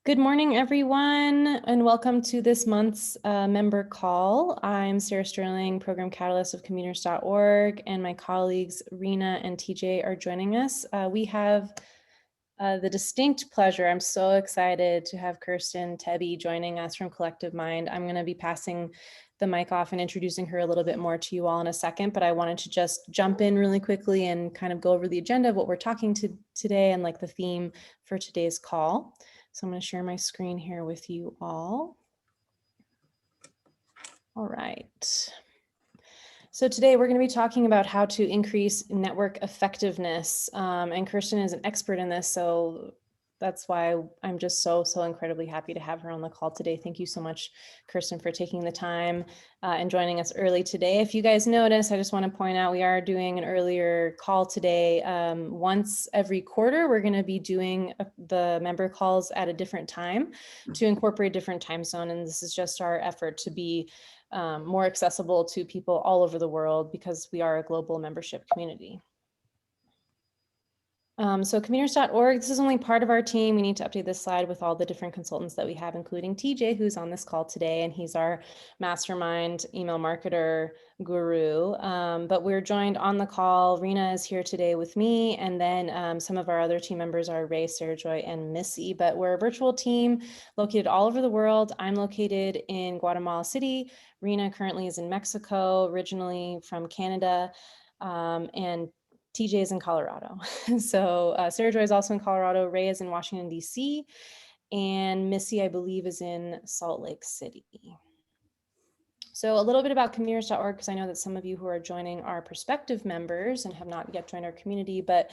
Good morning, everyone, and welcome to this month's member call. I'm Sarah Sterling, Program Catalyst of Conveners.org, and my colleagues Rena and TJ are joining us. We have the distinct pleasure, I'm so excited to have Kirsten Tebby joining us from Collective Mind. I'm going to be passing the mic off and introducing her a little bit more to you all in a second, but I wanted to just jump in really quickly and kind of go over the agenda of what we're talking to today and like the theme for today's call. So I'm going to share my screen here with you all. All right. So today we're going to be talking about how to increase network effectiveness. And Kirsten is an expert in this, so that's why I'm just so incredibly happy to have her on the call today. Thank you so much, Kirsten, for taking the time and joining us early today. If you guys notice, I just want to point out we are doing an earlier call today. Once every quarter, we're going to be doing the member calls at a different time to incorporate different time zone. And this is just our effort to be more accessible to people all over the world because we are a global membership community. So Conveners.org, this is only part of our team. We need to update this slide with all the different consultants that we have, including TJ, who's on this call today, and he's our mastermind email marketer guru. But we're joined on the call. Rena is here today with me, and then some of our other team members are Ray, Sarah Joy, and Missy. But we're a virtual team located all over the world. I'm located in Guatemala City. Rena currently is in Mexico, originally from Canada, and TJ is in Colorado. So Sarah Joy is also in Colorado. Ray is in Washington, D.C. And Missy, I believe, is in Salt Lake City. So a little bit about Conveners.org, because I know that some of you who are joining are prospective members and have not yet joined our community, but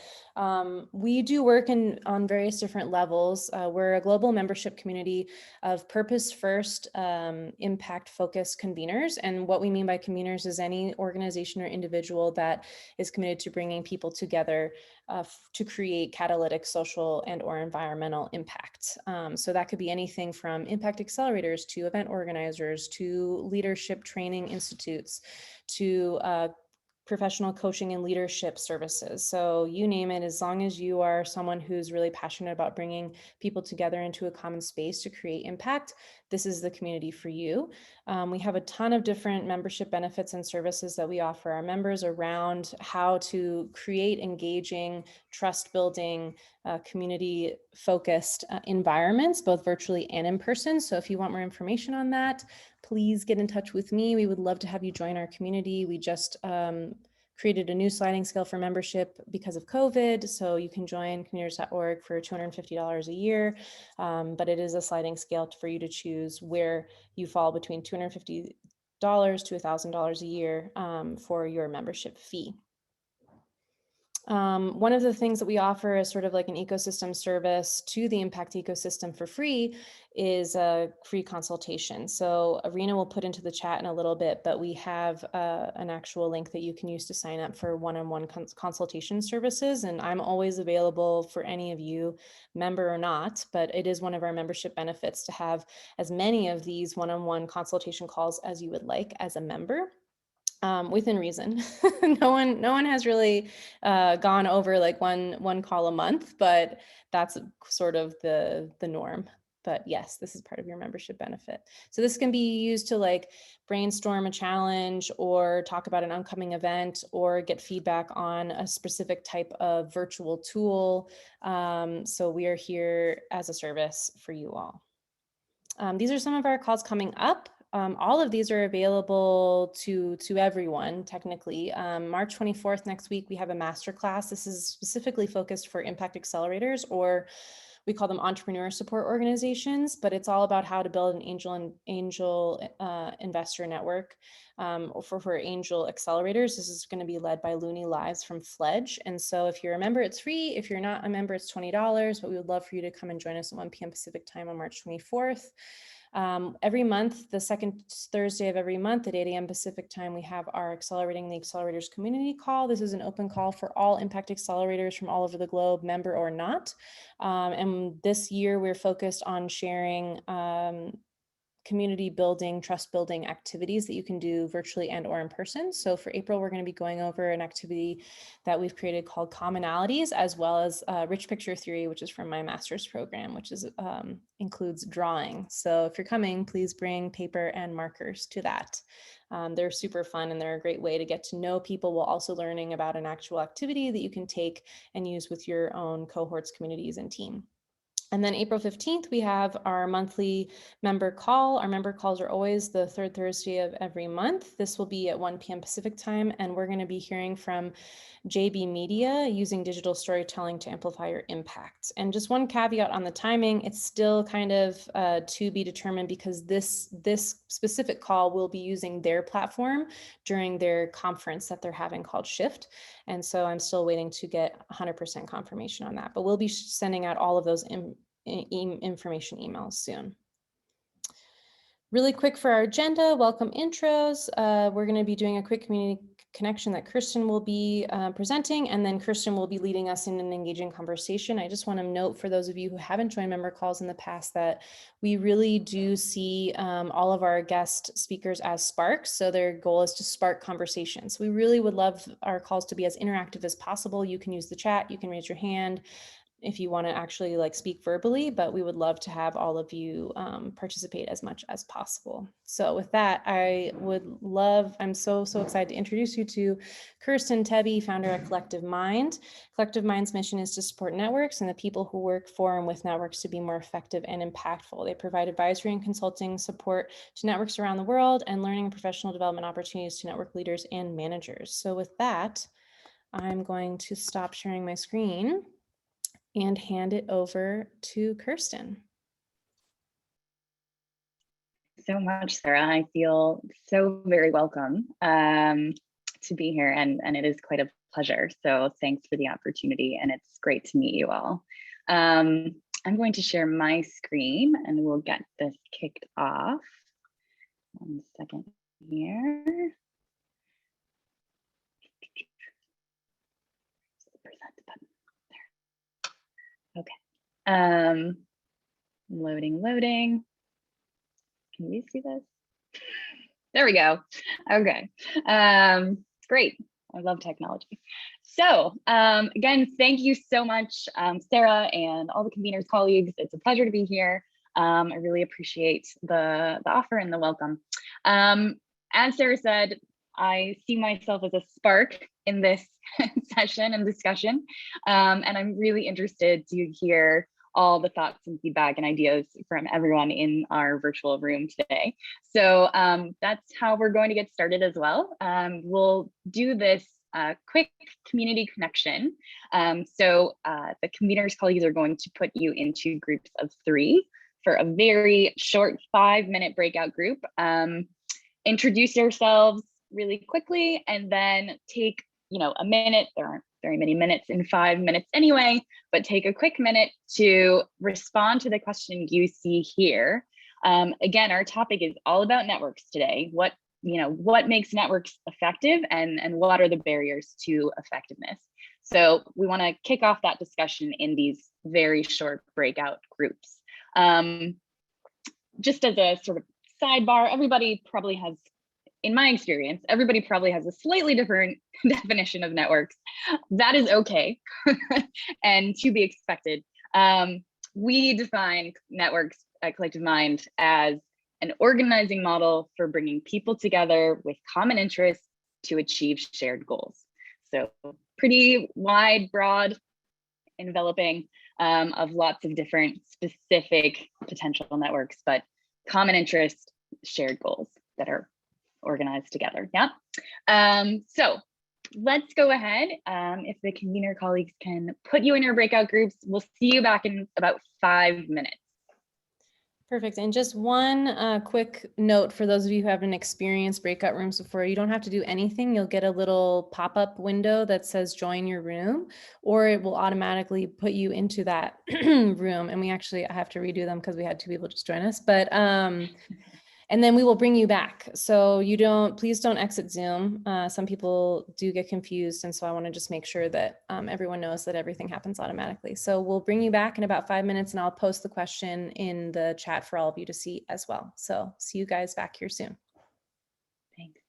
we do work on various different levels. We're a global membership community of purpose-first, impact-focused conveners. And what we mean by conveners is any organization or individual that is committed to bringing people together to create catalytic social and or environmental impact. So that could be anything from impact accelerators to event organizers to leadership training institutes to professional coaching and leadership services. So you name it, as long as you are someone who's really passionate about bringing people together into a common space to create impact, this is the community for you. We have a ton of different membership benefits and services that we offer our members around how to create engaging, trust building, community focused environments, both virtually and in person. So if you want more information on that, please get in touch with me. We would love to have you join our community. We just created a new sliding scale for membership because of COVID. So you can join Conveners.org for $250 a year, but it is a sliding scale for you to choose where you fall between $250 to $1,000 a year for your membership fee. One of the things that we offer as sort of like an ecosystem service to the impact ecosystem for free is a free consultation. So Arena will put into the chat in a little bit, but we have an actual link that you can use to sign up for one-on-one consultation services. And I'm always available for any of you, member or not, but it is one of our membership benefits to have as many of these one-on-one consultation calls as you would like as a member. Within reason. No one has really gone over like one call a month, but that's sort of the norm. But yes, this is part of your membership benefit. So this can be used to like brainstorm a challenge or talk about an upcoming event or get feedback on a specific type of virtual tool. So we are here as a service for you all. These are some of our calls coming up. All of these are available to everyone, technically. March 24th, next week, we have a masterclass. This is specifically focused for impact accelerators, or we call them entrepreneur support organizations, but it's all about how to build an angel investor network for angel accelerators. This is going to be led by Looney Lives from Fledge. And so if you're a member, it's free. If you're not a member, it's $20, but we would love for you to come and join us at 1 p.m. Pacific time on March 24th. Every month, the second Thursday of every month at 8 a.m. Pacific time, we have our Accelerating the Accelerators community call. This is an open call for all impact accelerators from all over the globe, member or not. And this year we're focused on sharing community building, trust building activities that you can do virtually and or in person. So for April, we're going to be going over an activity that we've created called Commonalities, as well as Rich Picture Theory, which is from my master's program, which is includes drawing. So if you're coming, please bring paper and markers to that. They're super fun and they're a great way to get to know people while also learning about an actual activity that you can take and use with your own cohorts, communities, and team. And then April 15th, we have our monthly member call. Our member calls are always the third Thursday of every month. This will be at 1 p.m. Pacific time, and we're going to be hearing from JB Media using digital storytelling to amplify your impact. And just one caveat on the timing, it's still kind of to be determined because this specific call will be using their platform during their conference that they're having called Shift. And so I'm still waiting to get 100% confirmation on that, but we'll be sending out all of those information emails soon. Really quick for our agenda, welcome intros. We're going to be doing a quick community connection that Kirsten will be presenting, and then Kirsten will be leading us in an engaging conversation. I just want to note for those of you who haven't joined member calls in the past that we really do see all of our guest speakers as sparks. So their goal is to spark conversations. We really would love our calls to be as interactive as possible. You can use the chat, you can raise your hand if you want to actually like speak verbally, but we would love to have all of you participate as much as possible. So with that, I'm so excited to introduce you to Kirsten Tebbe, founder at Collective Mind. Collective Mind's mission is to support networks and the people who work for and with networks to be more effective and impactful. They provide advisory and consulting support to networks around the world and learning and professional development opportunities to network leaders and managers. So with that, I'm going to stop sharing my screen and hand it over to Kirsten. So much, Sarah. I feel so very welcome to be here, and it is quite a pleasure. So thanks for the opportunity, and it's great to meet you all. I'm going to share my screen, and we'll get this kicked off. 1 second here. Present button. There. Okay. Loading. Can you see this? There we go. Okay. Great. I love technology. So again, thank you so much, Sarah and all the Convener's colleagues. It's a pleasure to be here. I really appreciate the offer and the welcome. As Sarah said, I see myself as a spark in this session and discussion, and I'm really interested to hear all the thoughts and feedback and ideas from everyone in our virtual room today. So that's how we're going to get started as well. We'll do this quick community connection. So the Convener's colleagues are going to put you into groups of 3 for a very short 5-minute breakout group. Introduce yourselves really quickly and then take a minute. There aren't very many minutes in 5 minutes anyway, but take a quick minute to respond to the question you see here. Again, our topic is all about networks today. What makes networks effective and what are the barriers to effectiveness? So we want to kick off that discussion in these very short breakout groups. Just as a sort of sidebar, everybody probably has, in my experience, everybody probably has a slightly different definition of networks. That is okay and to be expected. We define networks at Collective Mind as an organizing model for bringing people together with common interests to achieve shared goals. So pretty wide, broad, enveloping of lots of different specific potential networks, but common interest, shared goals that are organized together. Yeah. So let's go ahead. If the Convener colleagues can put you in your breakout groups, we'll see you back in about 5 minutes. Perfect. And just one quick note for those of you who haven't experienced breakout rooms before, you don't have to do anything. You'll get a little pop-up window that says join your room, or it will automatically put you into that room. And I have to redo them because we had 2 people just join us. But And then we will bring you back. So please don't exit Zoom. Some people do get confused. And so I want to just make sure that everyone knows that everything happens automatically. So we'll bring you back in about 5 minutes and I'll post the question in the chat for all of you to see as well. So see you guys back here soon. Thanks.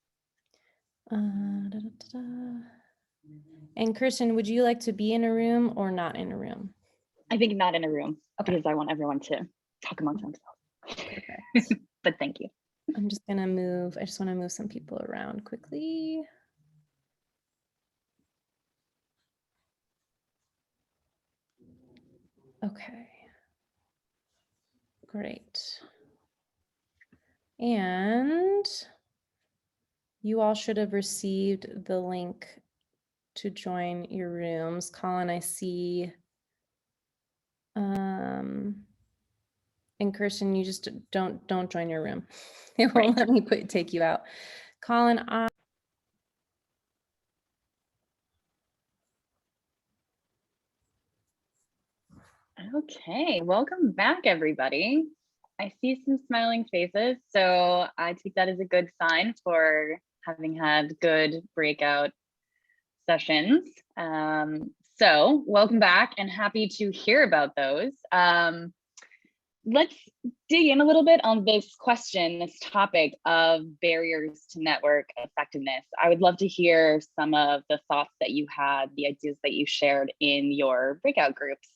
And Kirsten, would you like to be in a room or not in a room? I think not in a room, okay, because I want everyone to talk amongst themselves. Perfect. But thank you. I'm just gonna move, I just want to move some people around quickly. Okay. Great. And you all should have received the link to join your rooms. Colin, I see. And Kirsten, you just don't join your room. It won't let me take you out. Colin, Okay, welcome back, everybody. I see some smiling faces, so I take that as a good sign for having had good breakout sessions. So welcome back and happy to hear about those. Let's dig in a little bit on this question, this topic of barriers to network effectiveness. I would love to hear some of the thoughts that you had, the ideas that you shared in your breakout groups.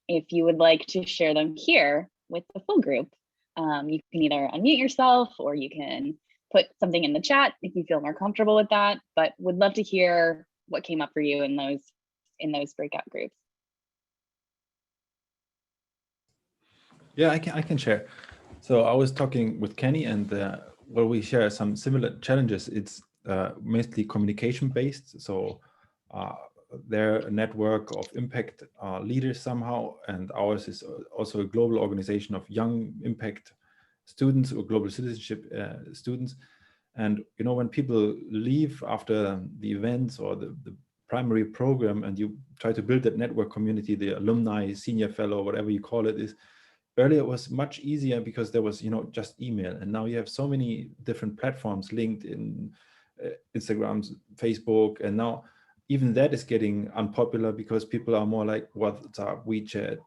If you would like to share them here with the full group, you can either unmute yourself or you can put something in the chat if you feel more comfortable with that, but would love to hear what came up for you in those breakout groups. Yeah, I can share. So I was talking with Kenny, and well, we share some similar challenges. It's mostly communication based. So they're a network of impact leaders somehow, and ours is also a global organization of young impact students or global citizenship students. And you know, when people leave after the events or the primary program, and you try to build that network community, the alumni, senior fellow, whatever you call it, is earlier it was much easier because there was, you know, just email, and now you have so many different platforms, LinkedIn, Instagram, Facebook, and now even that is getting unpopular because people are more like WhatsApp, WeChat,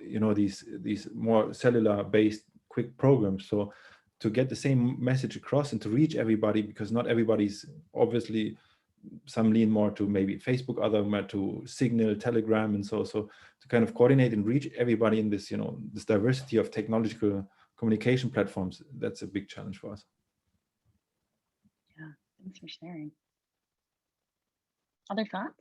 you know, these more cellular based quick programs. So to get the same message across and to reach everybody, because not everybody's, obviously some lean more to maybe Facebook, other more to Signal, Telegram, and so to kind of coordinate and reach everybody in this, you know, this diversity of technological communication platforms, that's a big challenge for us. Yeah, thanks for sharing. Other thoughts?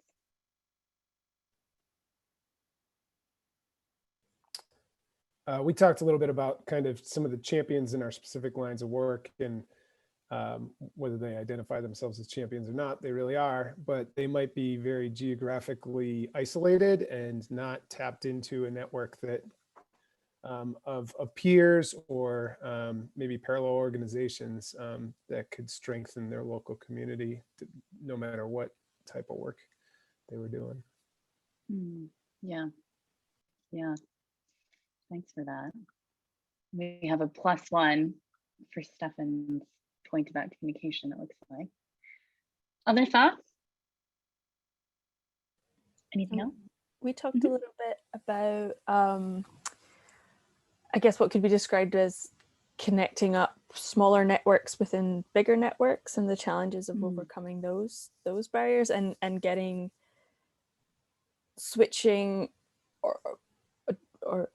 We talked a little bit about kind of some of the champions in our specific lines of work, and whether they identify themselves as champions or not, they really are, but they might be very geographically isolated and not tapped into a network that of peers or maybe parallel organizations that could strengthen their local community, no matter what type of work they were doing. Yeah, yeah. Thanks for that. We have a +1 for Stefan's point about communication, it looks like. Other thoughts? Anything else? We talked a little bit about, I guess, what could be described as connecting up smaller networks within bigger networks and the challenges of overcoming those barriers and getting switching or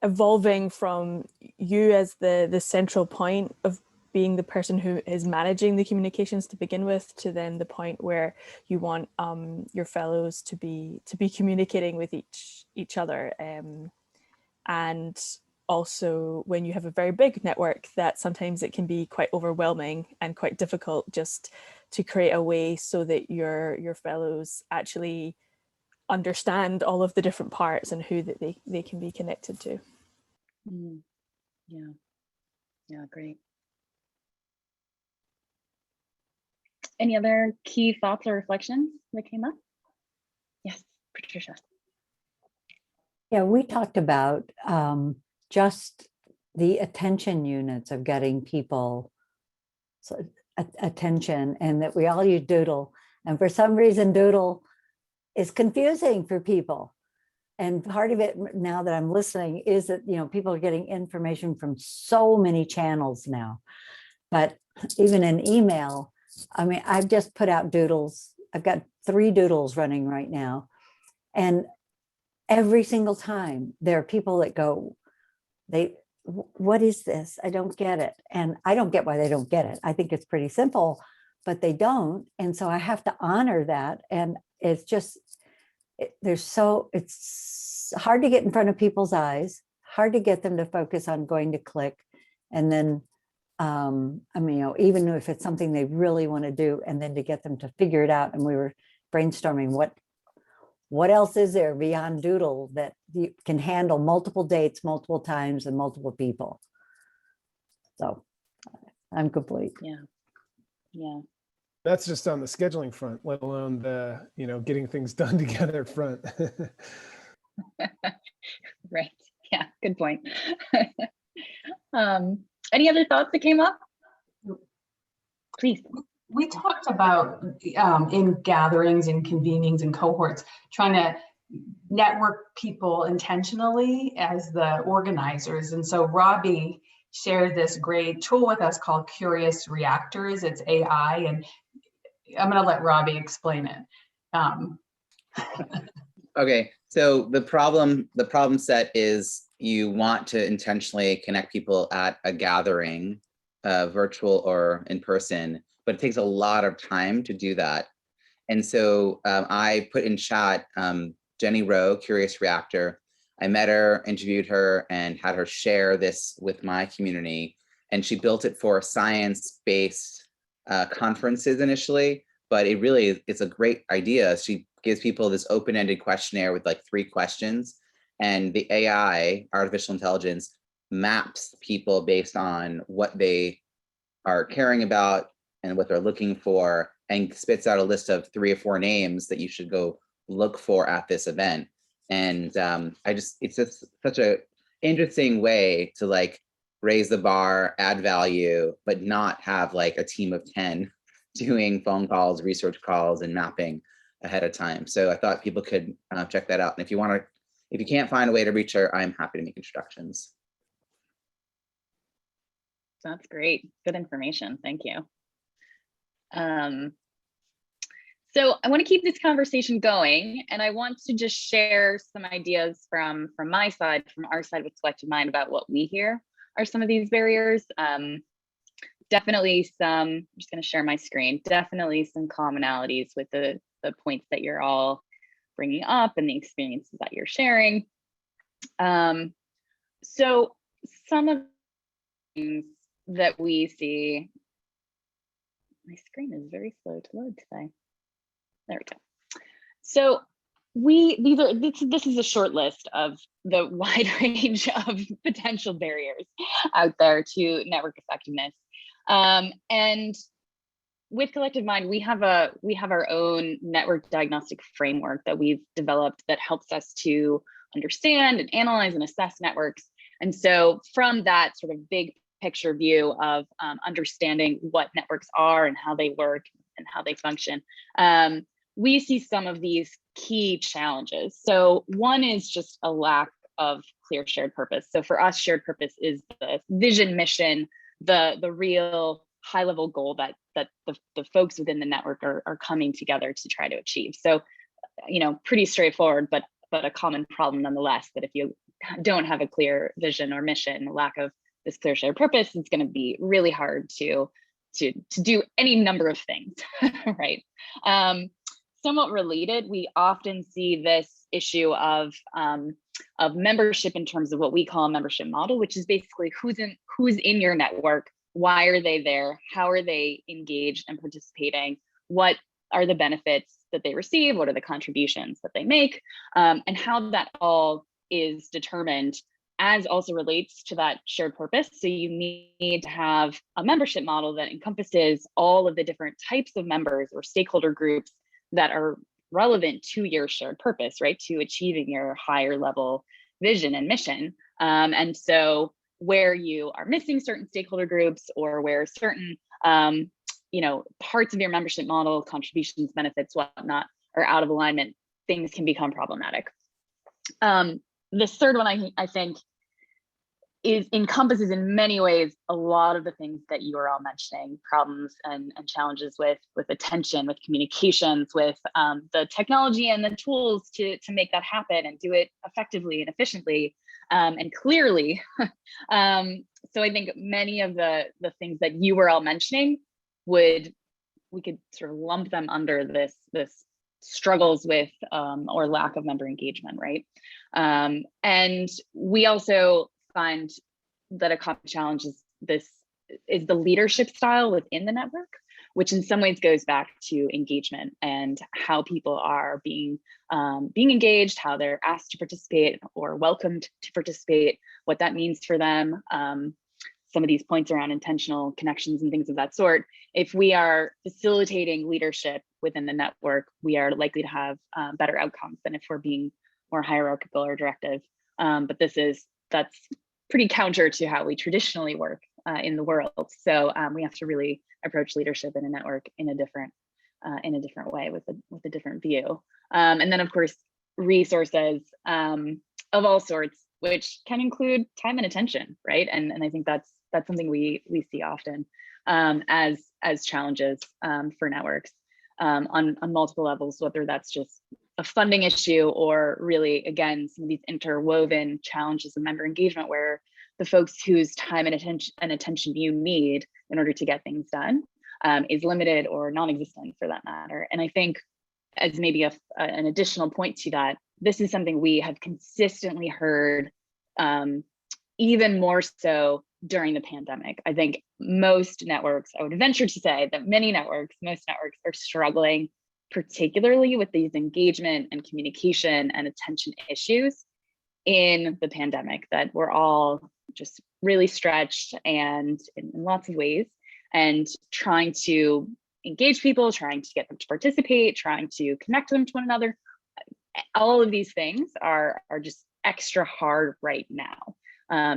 evolving from you as the central point of being the person who is managing the communications to begin with, to then the point where you want your fellows to be communicating with each other, and also when you have a very big network, that sometimes it can be quite overwhelming and quite difficult just to create a way so that your fellows actually understand all of the different parts and who that they can be connected to. Yeah, great. Any other key thoughts or reflections that came up? Yes, Patricia. Yeah, we talked about just the attention units of getting people attention, and that we all use Doodle. And for some reason, Doodle is confusing for people. And part of it now that I'm listening is that, people are getting information from so many channels now. But even in email, I mean, I've just put out doodles. I've got 3 doodles running right now. And every single time there are people that go, what is this? I don't get it. And I don't get why they don't get it. I think it's pretty simple, but they don't. And so I have to honor that. And it's just, it's hard to get in front of people's eyes, hard to get them to focus on going to click. And then, I mean, even if it's something they really want to do, and then to get them to figure it out. And we were brainstorming what else is there beyond Doodle that you can handle multiple dates, multiple times, and multiple people. So I'm complete. Yeah. That's just on the scheduling front, let alone the, getting things done together front. Right. Yeah, good point. Any other thoughts that came up? Please. We talked about in gatherings and convenings and cohorts, trying to network people intentionally as the organizers. And so Robbie shared this great tool with us called Curious Reactors. It's AI, and I'm going to let Robbie explain it. Okay, so the problem set is you want to intentionally connect people at a gathering, virtual or in person, but it takes a lot of time to do that. And so I put in chat Jenny Rowe, Curious Reactor. I met her, interviewed her, and had her share this with my community. And she built it for science-based conferences initially, but it really is a great idea. She gives people this open-ended questionnaire with like 3 questions, and the AI, artificial intelligence, maps people based on what they are caring about and what they're looking for, and spits out a list of 3 or 4 names that you should go look for at this event. And it's just such a interesting way to like raise the bar, add value, but not have like a team of 10 doing phone calls, research calls, and mapping ahead of time. So I thought people could check that out. And if you can't find a way to reach her, I'm happy to make introductions. That's great. Good information. Thank you. So I want to keep this conversation going, and I want to just share some ideas from my side, from our side with Collective Mind, about what we hear are some of these barriers. Definitely some, I'm just going to share my screen, definitely some commonalities with the points that you're all bringing up and the experiences that you're sharing. So some of the things that we see, my screen is very slow to load today. There we go. So this is a short list of the wide range of potential barriers out there to network effectiveness. And with Collective Mind, we have our own network diagnostic framework that we've developed that helps us to understand and analyze and assess networks. And so from that sort of big picture view of understanding what networks are and how they work and how they function, we see some of these key challenges. So one is just a lack of clear shared purpose. So for us, shared purpose is the vision, mission, the real high level goal that the folks within the network are coming together to try to achieve. So, pretty straightforward, but a common problem nonetheless, that if you don't have a clear vision or mission, lack of this clear shared purpose, it's going to be really hard to do any number of things, right? Somewhat related, we often see this issue of membership in terms of what we call a membership model, which is basically who's in your network, why are they there, how are they engaged and participating, what are the benefits that they receive, what are the contributions that they make, and how that all is determined as also relates to that shared purpose. So you need to have a membership model that encompasses all of the different types of members or stakeholder groups that are relevant to your shared purpose, right? To achieving your higher level vision and mission. And so where you are missing certain stakeholder groups, or where certain you know, parts of your membership model, contributions, benefits, whatnot, are out of alignment, things can become problematic. This third one, I think, encompasses in many ways a lot of the things that you are all mentioning, problems and challenges with attention, with communications, with the technology and the tools to make that happen and do it effectively and efficiently and clearly. So I think many of the things that you were all mentioning we could sort of lump them under this struggles with or lack of member engagement, right? And we also find that a common challenge is the leadership style within the network, which in some ways goes back to engagement and how people are being engaged, how they're asked to participate or welcomed to participate, what that means for them. Some of these points around intentional connections and things of that sort. If we are facilitating leadership within the network, we are likely to have better outcomes than if we're being more hierarchical or directive. But that's pretty counter to how we traditionally work in the world. So we have to really approach leadership in a network in a different way with a different view. And then of course, resources of all sorts, which can include time and attention, right? And I think that's something we see often as challenges for networks on multiple levels, whether that's just a funding issue or really, again, some of these interwoven challenges of member engagement where the folks whose time and attention you need in order to get things done is limited or non-existent for that matter. And I think as maybe an additional point to that, this is something we have consistently heard even more so during the pandemic. I think most networks, I would venture to say that most networks are struggling, particularly with these engagement and communication and attention issues in the pandemic, that we're all just really stretched and in lots of ways, and trying to engage people, trying to get them to participate, trying to connect them to one another. All of these things are just extra hard right now,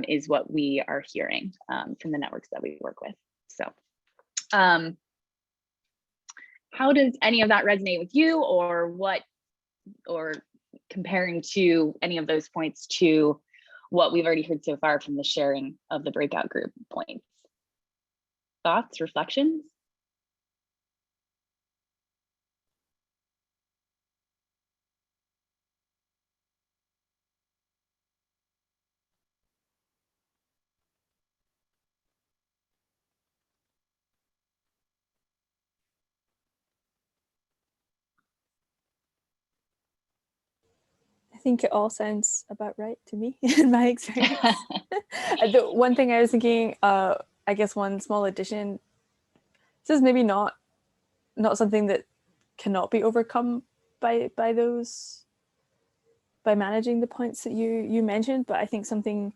is what we are hearing from the networks that we work with. So how does any of that resonate with you, or comparing to any of those points to what we've already heard so far from the sharing of the breakout group points? Thoughts, reflections? I think it all sounds about right to me in my experience. The one thing I was thinking, I guess one small addition, this is maybe not something that cannot be overcome by managing the points that you mentioned, but I think something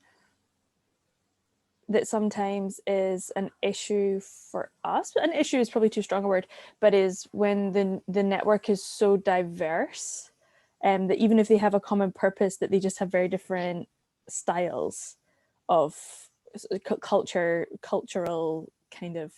that sometimes is an issue for us, an issue is probably too strong a word, but is when the network is so diverse, that even if they have a common purpose, that they just have very different styles of cultural kind of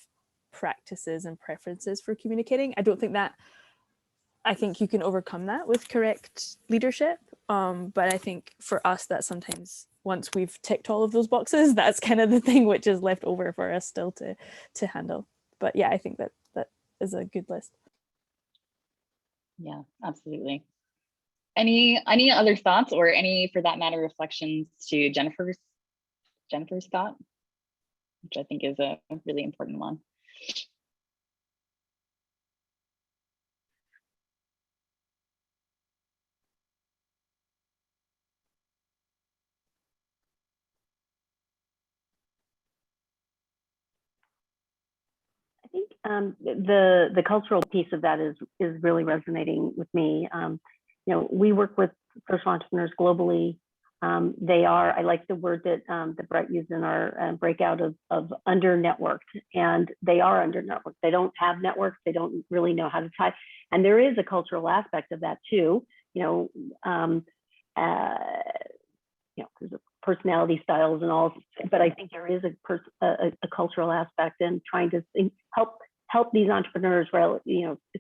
practices and preferences for communicating. I think you can overcome that with correct leadership. But I think for us, that sometimes once we've ticked all of those boxes, that's kind of the thing which is left over for us still to handle. But yeah, I think that is a good list. Yeah, absolutely. Any other thoughts, or any, for that matter, reflections to Jennifer's thought, which I think is a really important one. I think the cultural piece of that is really resonating with me. We work with social entrepreneurs globally. I like the word that Brett used in our breakout of under-networked, and they are under-networked. They don't have networks. They don't really know how to tie. And there is a cultural aspect of that too. There's a personality styles and all, but I think there is a cultural aspect in trying to help these entrepreneurs,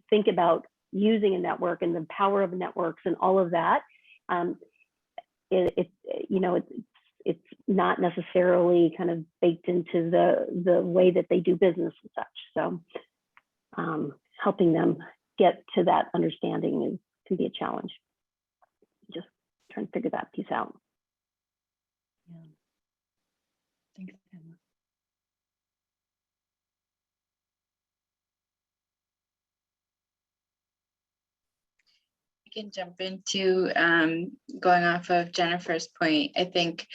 think about using a network and the power of networks and all of that. It's not necessarily kind of baked into the way that they do business and such. So helping them get to that understanding can be a challenge. Just trying to figure that piece out. Yeah. Thanks, Emma. I can jump into going off of Jennifer's point. I think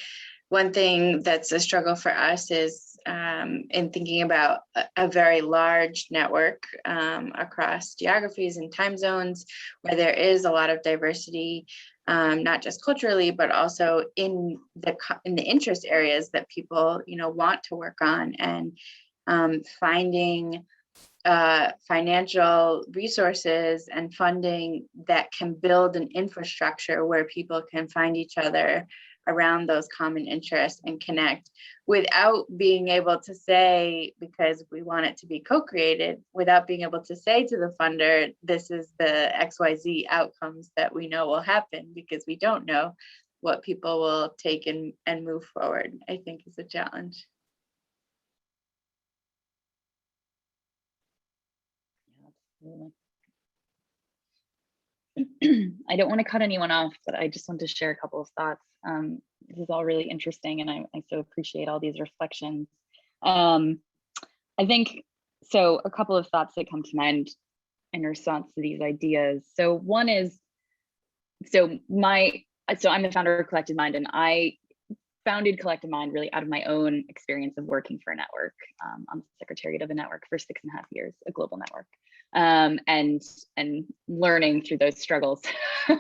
one thing that's a struggle for us is in thinking about a very large network across geographies and time zones, where there is a lot of diversity, not just culturally, but also in the interest areas that people want to work on, and finding financial resources and funding that can build an infrastructure where people can find each other around those common interests and connect, without being able to say, because we want it to be co-created, without being able to say to the funder, this is the XYZ outcomes that we know will happen, because we don't know what people will take and move forward, I think is a challenge. I don't want to cut anyone off, but I just want to share a couple of thoughts. This is all really interesting, and I so appreciate all these reflections. I think, so a couple of thoughts that come to mind in response to these ideas. So one is, so I'm the founder of Collective Mind, and I founded Collective Mind really out of my own experience of working for a network. I'm the secretariat of a network for 6.5 years, a global network, and learning through those struggles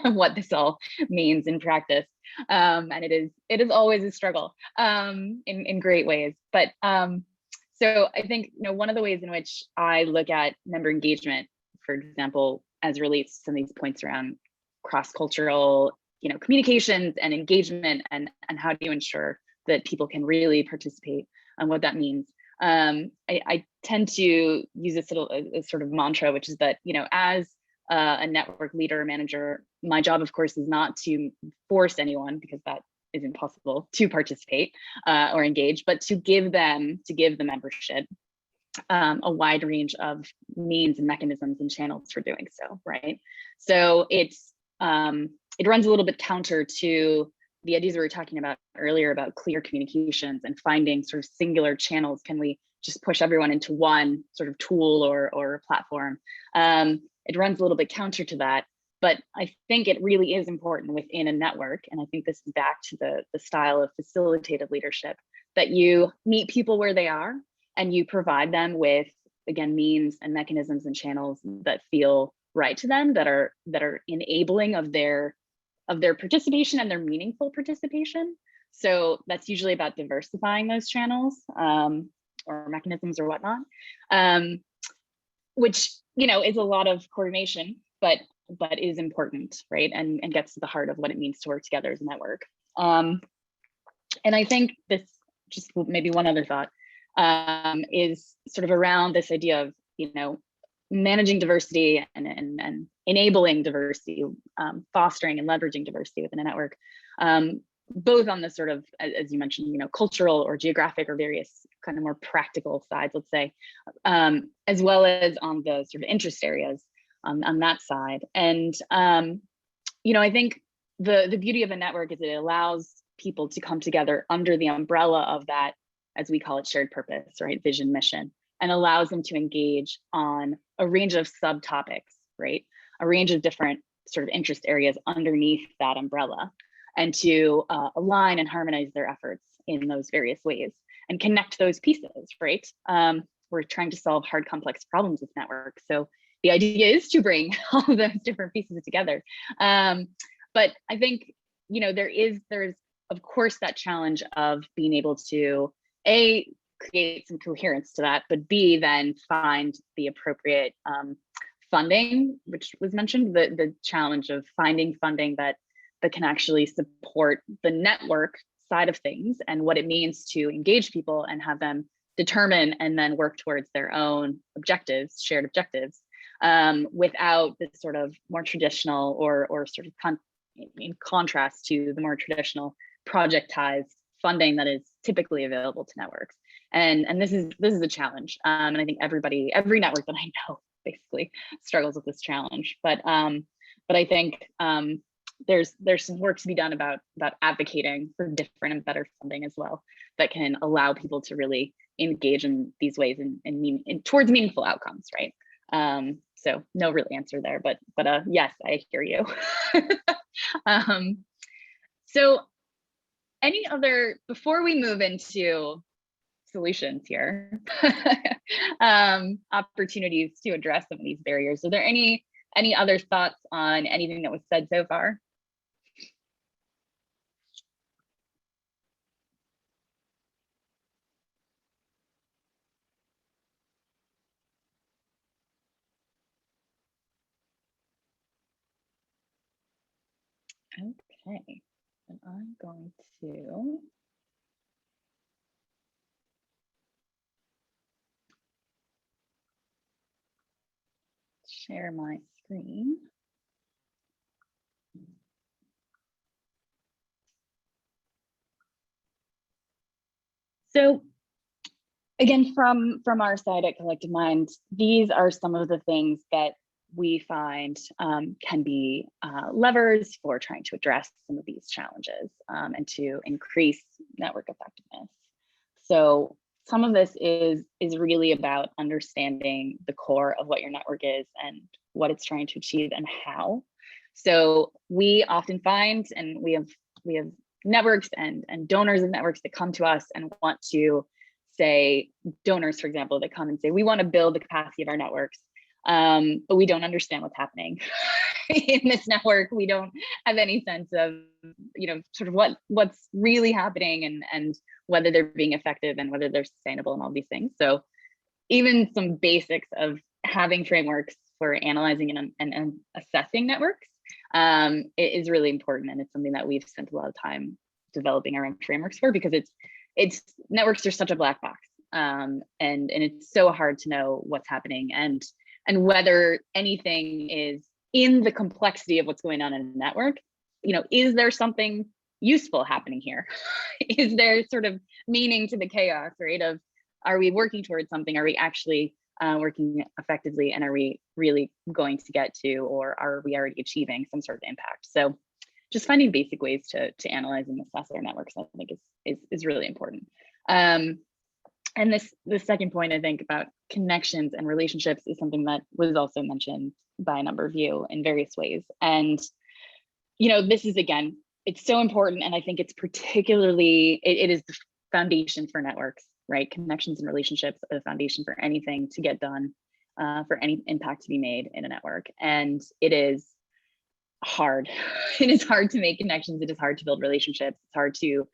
what this all means in practice. And it is always a struggle in great ways. But so I think one of the ways in which I look at member engagement, for example, as it relates to some of these points around cross-cultural communications and engagement, and how do you ensure that people can really participate, and what that means. I tend to use this a sort of mantra, which is that, as a network leader or manager, my job, of course, is not to force anyone, because that is impossible, to participate or engage, but to give the membership a wide range of means and mechanisms and channels for doing so, right? So it runs a little bit counter to the ideas we were talking about earlier about clear communications and finding sort of singular channels. Can we just push everyone into one sort of tool or platform? It runs a little bit counter to that, but I think it really is important within a network. And I think this is back to the style of facilitative leadership, that you meet people where they are and you provide them with, again, means and mechanisms and channels that feel right to them, that are enabling of their participation and their meaningful participation. So that's usually about diversifying those channels or mechanisms or whatnot, which is a lot of coordination, but is important, right? And gets to the heart of what it means to work together as a network. And I think this, just maybe one other thought, is sort of around this idea of managing diversity and enabling diversity, fostering and leveraging diversity within a network, both on the sort of, as you mentioned, cultural or geographic or various kind of more practical sides, let's say, as well as on the sort of interest areas on that side. And, I think the beauty of a network is it allows people to come together under the umbrella of that, as we call it, shared purpose, right? Vision, mission, and allows them to engage on a range of subtopics, right? A range of different sort of interest areas underneath that umbrella, and to align and harmonize their efforts in those various ways and connect those pieces, right? We're trying to solve hard, complex problems with networks. So the idea is to bring all of those different pieces together. But I think, there's of course that challenge of being able to create some coherence to that, but B, then find the appropriate funding, which was mentioned, the challenge of finding funding that can actually support the network side of things and what it means to engage people and have them determine and then work towards their own objectives, shared objectives, without this sort of more traditional or sort of in contrast to the more traditional projectized funding that is typically available to networks. And this is a challenge. And I think every network that I know basically struggles with this challenge. But I think there's some work to be done about advocating for different and better funding as well that can allow people to really engage in these ways and towards meaningful outcomes, right? So no real answer there, but yes, I hear you. So any other, before we move into solutions here, opportunities to address some of these barriers, are there any other thoughts on anything that was said so far? Okay, and I'm going to share my screen. So again, from our side at Collective Mind, these are some of the things that we find can be levers for trying to address some of these challenges and to increase network effectiveness. So some of this is really about understanding the core of what your network is and what it's trying to achieve and how. So we often find, and we have networks and donors of networks that come to us and want to say, donors, for example, that come and say, we want to build the capacity of our networks, but we don't understand what's happening in this network. We don't have any sense of, sort of what's really happening and whether they're being effective and whether they're sustainable and all these things. So even some basics of having frameworks for analyzing and assessing networks is really important, and it's something that we've spent a lot of time developing our own frameworks for, because it's networks are such a black box, and it's so hard to know what's happening and whether anything is in the complexity of what's going on in a network. Is there something useful happening here? Is there sort of meaning to the chaos, right? Of, are we working towards something? Are we actually working effectively, and are we really going to get to, or are we already achieving some sort of impact? So just finding basic ways to analyze and assess our networks, I think is really important. And the second point, I think, about connections and relationships is something that was also mentioned by a number of you in various ways. And this is, again, it's so important, and I think it's particularly, it is the foundation for networks, right? Connections and relationships are the foundation for anything to get done, for any impact to be made in a network. And it is hard. It is hard to make connections. It is hard to build relationships. It's hard to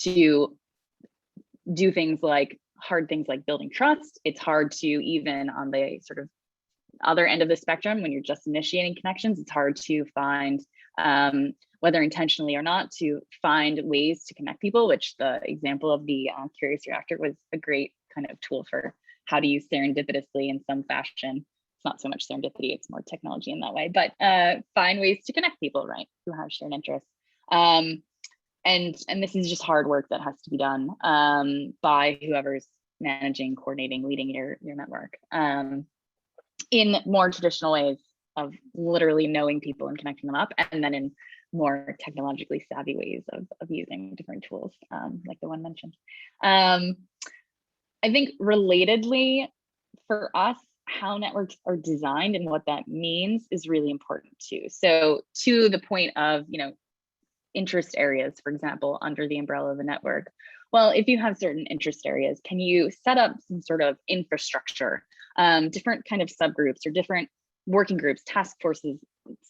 do hard things like building trust. It's hard to, even on the sort of other end of the spectrum, when you're just initiating connections, it's hard to find, whether intentionally or not, to find ways to connect people, which the example of the Curious Reactor was a great kind of tool for how to use serendipitously in some fashion. It's not so much serendipity, it's more technology in that way, but find ways to connect people, right, who have shared interests. And this is just hard work that has to be done by whoever's managing, coordinating, leading your network, in more traditional ways of literally knowing people and connecting them up, and then in more technologically savvy ways of using different tools, like the one mentioned. I think relatedly, for us, how networks are designed and what that means is really important too. So to the point of, interest areas, for example, under the umbrella of a network. Well, if you have certain interest areas, can you set up some sort of infrastructure, different kind of subgroups or different working groups, task forces,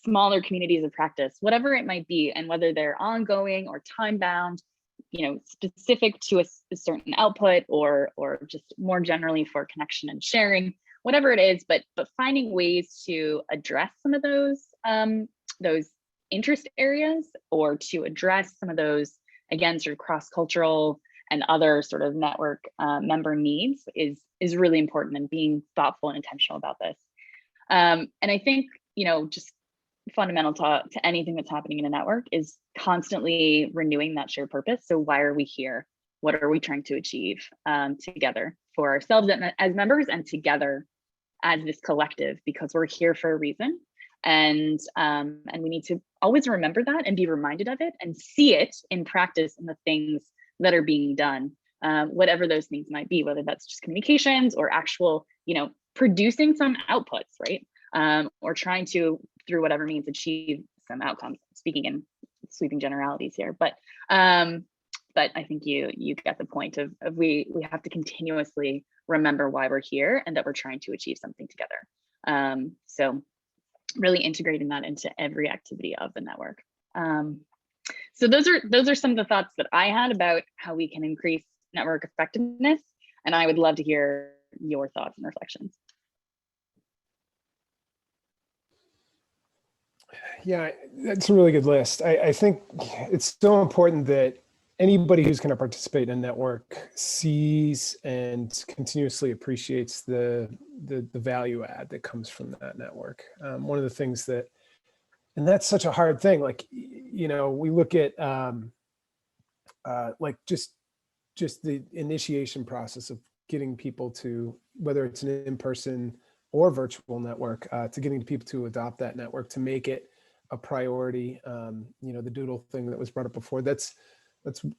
smaller communities of practice, whatever it might be, and whether they're ongoing or time bound, specific to a certain output or just more generally for connection and sharing, whatever it is, but finding ways to address some of those interest areas, or to address some of those again, sort of cross-cultural and other sort of network member needs is really important, and being thoughtful and intentional about this. And I think, just fundamental to anything that's happening in a network is constantly renewing that shared purpose. So why are we here? What are we trying to achieve together for ourselves as members, and together as this collective? Because we're here for a reason, and we need to always remember that and be reminded of it and see it in practice in the things that are being done, whatever those things might be, whether that's just communications or actual, producing some outputs, right? Or trying to, through whatever means, achieve some outcomes, speaking in sweeping generalities here. But I think you get the point of we have to continuously remember why we're here and that we're trying to achieve something together. So really integrating that into every activity of the network. So those are some of the thoughts that I had about how we can increase network effectiveness, and I would love to hear your thoughts and reflections. Yeah, that's a really good list. I think it's so important that anybody who's going to participate in a network sees and continuously appreciates the value add that comes from that network. One of the things that, and that's such a hard thing. Like, we look at like just the initiation process of getting people to, whether it's an in-person or virtual network, to getting people to adopt that network, to make it a priority. The doodle thing that was brought up before, that's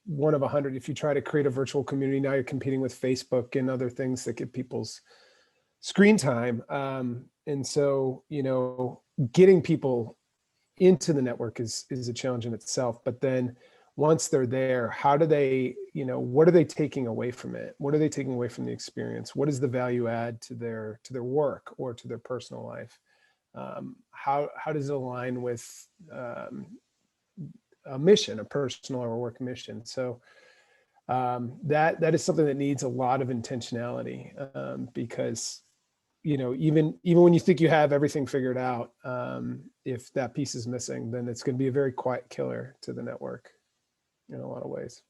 one of 100. If you try to create a virtual community, now you're competing with Facebook and other things that get people's screen time. And so, getting people into the network is a challenge in itself. But then once they're there, how do they, what are they taking away from it? What are they taking away from the experience? What is the value add to their work or to their personal life? How does it align with a mission, a personal or work mission? So that is something that needs a lot of intentionality, because even when you think you have everything figured out, if that piece is missing, then it's going to be a very quiet killer to the network in a lot of ways.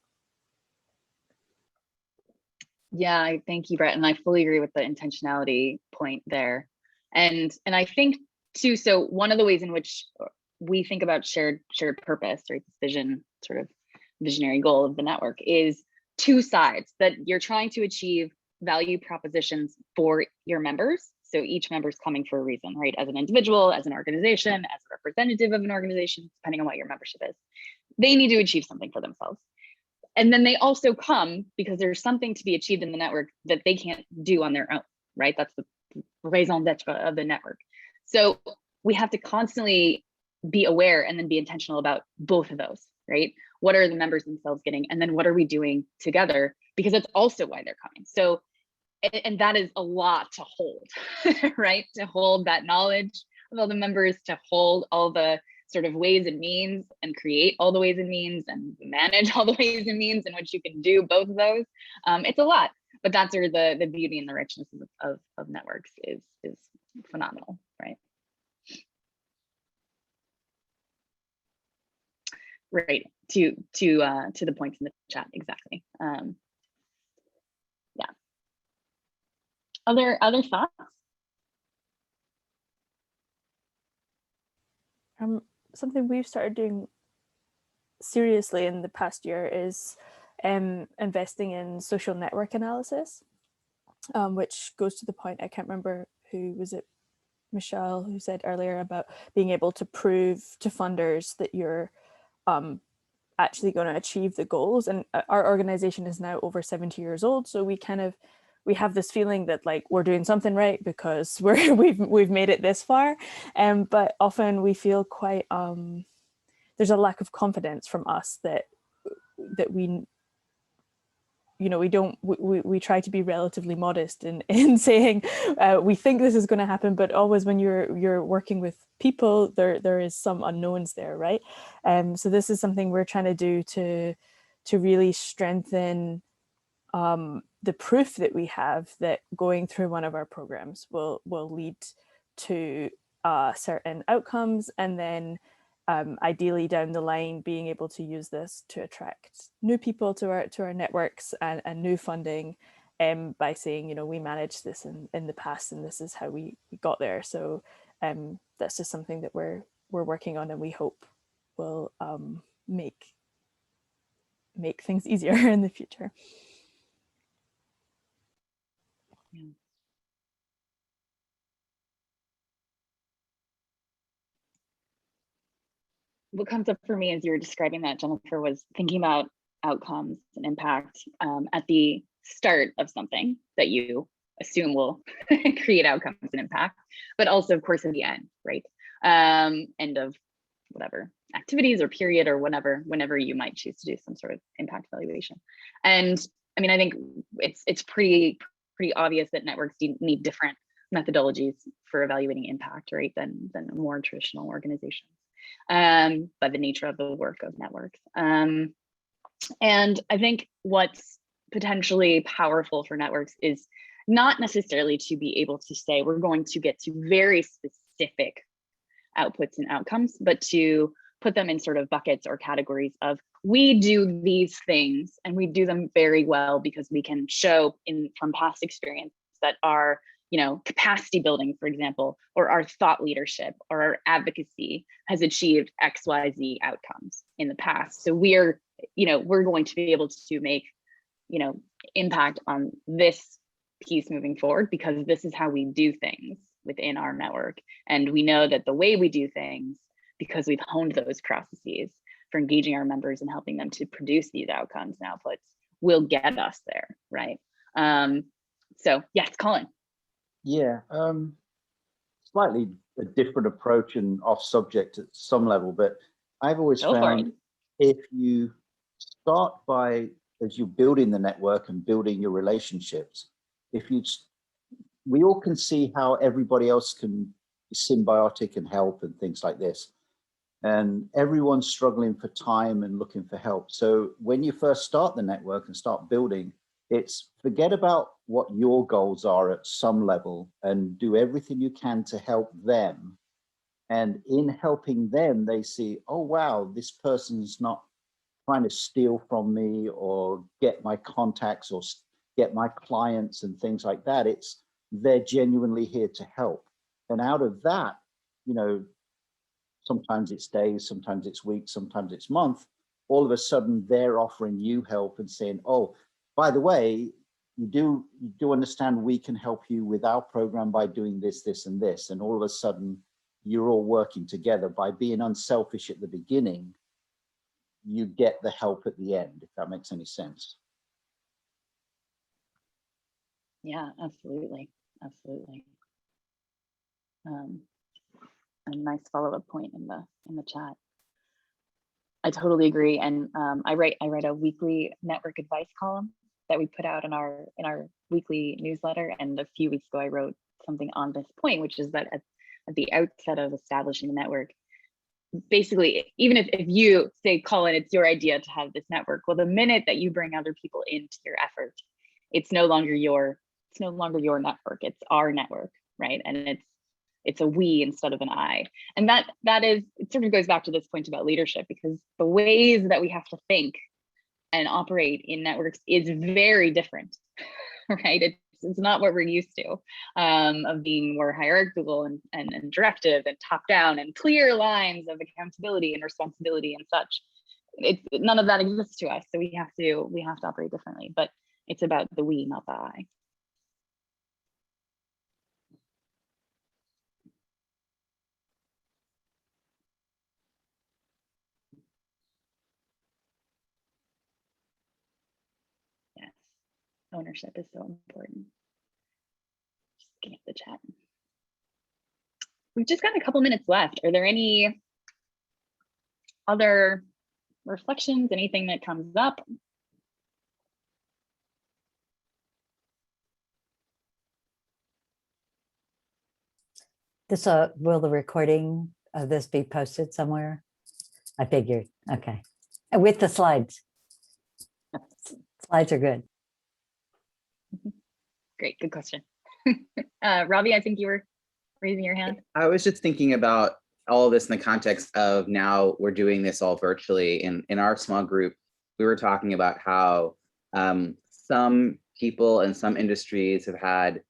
Yeah, thank you, Brett. And I fully agree with the intentionality point there. And I think too, so one of the ways in which we think about shared purpose, right, this vision, sort of visionary goal of the network, is two sides, that you're trying to achieve value propositions for your members. So each member is coming for a reason, right? As an individual, as an organization, as a representative of an organization, depending on what your membership is, they need to achieve something for themselves. And then they also come because there's something to be achieved in the network that they can't do on their own, right? That's the raison d'etre of the network. So we have to constantly be aware and then be intentional about both of those, right? What are the members themselves getting? And then what are we doing together? Because that's also why they're coming. So, and that is a lot to hold, right? To hold that knowledge of all the members, to hold all the sort of ways and means, and create all the ways and means, and manage all the ways and means in which you can do both of those. It's a lot, but that's sort of the beauty and the richness of networks is phenomenal, right? Right, to the points in the chat, exactly. Yeah. Other thoughts? Something we've started doing seriously in the past year is investing in social network analysis, which goes to the point, I can't remember who was it, Michelle, who said earlier about being able to prove to funders that you're actually going to achieve the goals. And our organization is now over 70 years old, so we have this feeling that like we're doing something right because we've made it this far, but often we feel quite there's a lack of confidence from us that we we try to be relatively modest in saying we think this is going to happen, but always when you're working with people, there is some unknowns there, right? So this is something we're trying to do to really strengthen the proof that we have that going through one of our programs will lead to certain outcomes, and then ideally down the line being able to use this to attract new people to our networks and new funding, by saying, you know, we managed this in the past and this is how we got there. So that's just something that we're working on, and we hope will make things easier in the future. Yeah. What comes up for me as you were describing that, Jennifer, was thinking about outcomes and impact at the start of something that you assume will create outcomes and impact, but also, of course, at the end, right? End of whatever activities or period or whenever you might choose to do some sort of impact evaluation. And I mean, I think it's pretty obvious that networks need different methodologies for evaluating impact, right, than more traditional organizations, by the nature of the work of networks. And I think what's potentially powerful for networks is not necessarily to be able to say we're going to get to very specific outputs and outcomes, but to put them in sort of buckets or categories of, we do these things and we do them very well because we can show from past experience that our, you know, capacity building, for example, or our thought leadership or our advocacy has achieved XYZ outcomes in the past. So we're going to be able to make, you know, impact on this piece moving forward because this is how we do things within our network. And we know that the way we do things, because we've honed those processes for engaging our members and helping them to produce these outcomes and outputs, will get us there, right? So yes, Colin. Yeah, slightly a different approach and off subject at some level, but I've always found if you start by, as you're building the network and building your relationships, we all can see how everybody else can be symbiotic and help and things like this. And everyone's struggling for time and looking for help. So when you first start the network and start building, it's forget about what your goals are at some level and do everything you can to help them. And in helping them, they see, oh, wow, this person's not trying to steal from me or get my contacts or get my clients and things like that. They're genuinely here to help. And out of that, you know, sometimes it's days, sometimes it's weeks, sometimes it's months. All of a sudden they're offering you help and saying, oh, by the way, you do understand we can help you with our program by doing this, this, and this. And all of a sudden you're all working together. By being unselfish at the beginning, you get the help at the end, if that makes any sense. Yeah, absolutely. Absolutely. A nice follow-up point in the chat. I totally agree. And I write a weekly network advice column that we put out in our weekly newsletter. And a few weeks ago, I wrote something on this point, which is that at the outset of establishing a network, basically, even if you say, Colin, it's your idea to have this network, well, the minute that you bring other people into your effort, it's no longer your network, it's our network, right? And it's a we instead of an I. And that is, it sort of goes back to this point about leadership, because the ways that we have to think and operate in networks is very different, right? It's not what we're used to, of being more hierarchical and directive and top down and clear lines of accountability and responsibility and such. None of that exists to us. So we have to operate differently, but it's about the we, not the I. Yes, ownership is so important. Just looking at the chat. We've just got a couple minutes left. Are there any other reflections, anything that comes up? Will the recording of this be posted somewhere? I figured. Okay. And with the slides. Slides are good. Great, good question. Robbie, I think you were raising your hand. I was just thinking about all of this in the context of now we're doing this all virtually. In our small group, we were talking about how some people and some industries have had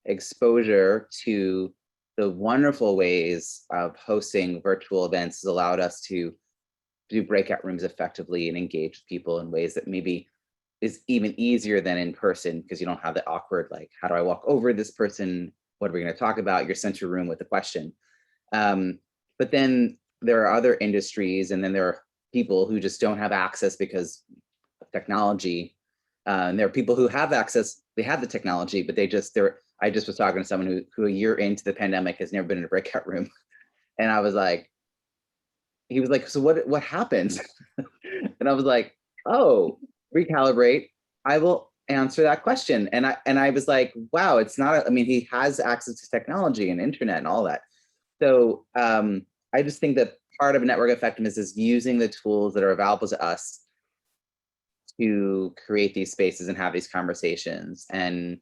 exposure to the wonderful ways of hosting virtual events has allowed us to do breakout rooms effectively and engage with people in ways that maybe is even easier than in person, because you don't have the awkward, like, how do I walk over this person? What are we going to talk about? You're sent to a room with a question. But then there are other industries, and then there are people who just don't have access because of technology. And there are people who have access, they have the technology, but I just was talking to someone who a year into the pandemic has never been in a breakout room. And I was like, he was like, so what happens? And I was like, oh, recalibrate. I will answer that question. And I was like, wow, it's not, I mean, he has access to technology and internet and all that. So I just think that part of network effectiveness is using the tools that are available to us to create these spaces and have these conversations. And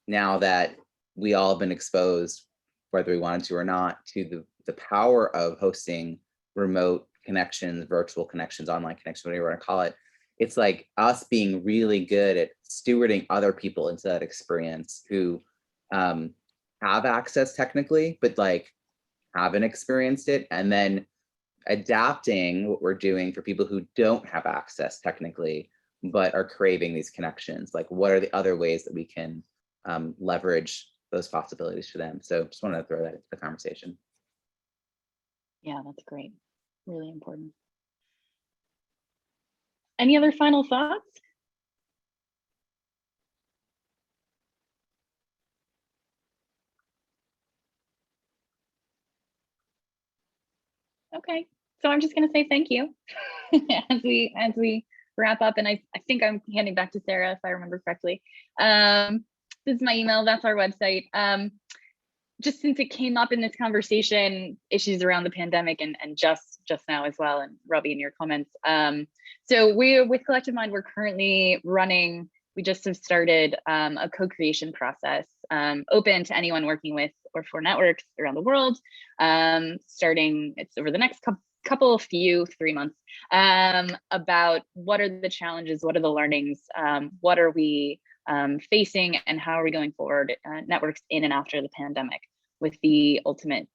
now that we all have been exposed, whether we wanted to or not, to the power of hosting remote connections, virtual connections, online connections, whatever you want to call it, it's like us being really good at stewarding other people into that experience who have access technically, but like haven't experienced it, and then adapting what we're doing for people who don't have access technically, but are craving these connections. Like, what are the other ways that we can leverage those possibilities for them? So just wanted to throw that into the conversation. Yeah, that's great. Really important. Any other final thoughts? Okay, so I'm just going to say thank you as we wrap up, and I think I'm handing back to Sarah if I remember correctly. This is my email. That's our website. Just since it came up in this conversation, issues around the pandemic and just now as well, and Robbie, in your comments. So with Collective Mind, we're currently running. We just have started a co-creation process, open to anyone working with or for networks around the world. Starting, it's over the next couple 3 months, about what are the challenges, what are the learnings, what are we facing, and how are we going forward, networks in and after the pandemic, with the ultimate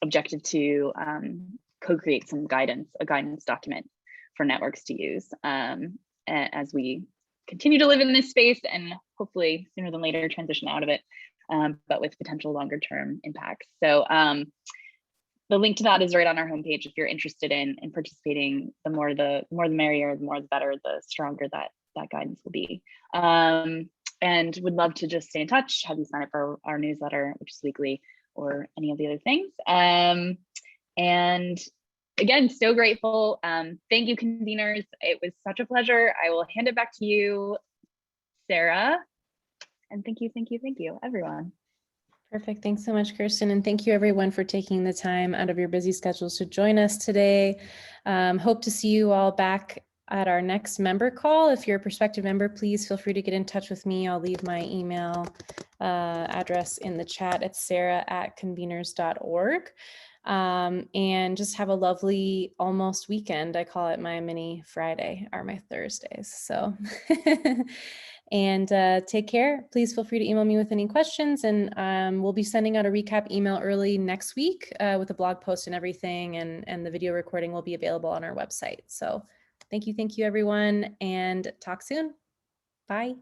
objective to co-create a guidance document for networks to use as we continue to live in this space, and hopefully sooner than later transition out of it, but with potential longer term impacts. So the link to that is right on our homepage if you're interested in participating. The more the merrier, the more the better, the stronger that guidance will be. And would love to just stay in touch, have you sign up for our newsletter, which is weekly, or any of the other things. And again, so grateful. Thank you, conveners. It was such a pleasure. I will hand it back to you, Sarah. And thank you, everyone. Perfect. Thanks so much, Kirsten. And thank you everyone for taking the time out of your busy schedules to join us today. Hope to see you all back at our next member call. If you're a prospective member, please feel free to get in touch with me. I'll leave my email address in the chat. It's sarah@conveners.org. And just have a lovely almost weekend. I call it my mini Friday, are my Thursdays. So and take care. Please feel free to email me with any questions, and we'll be sending out a recap email early next week with a blog post and everything, and the video recording will be available on our website. So thank you everyone, and talk soon. Bye.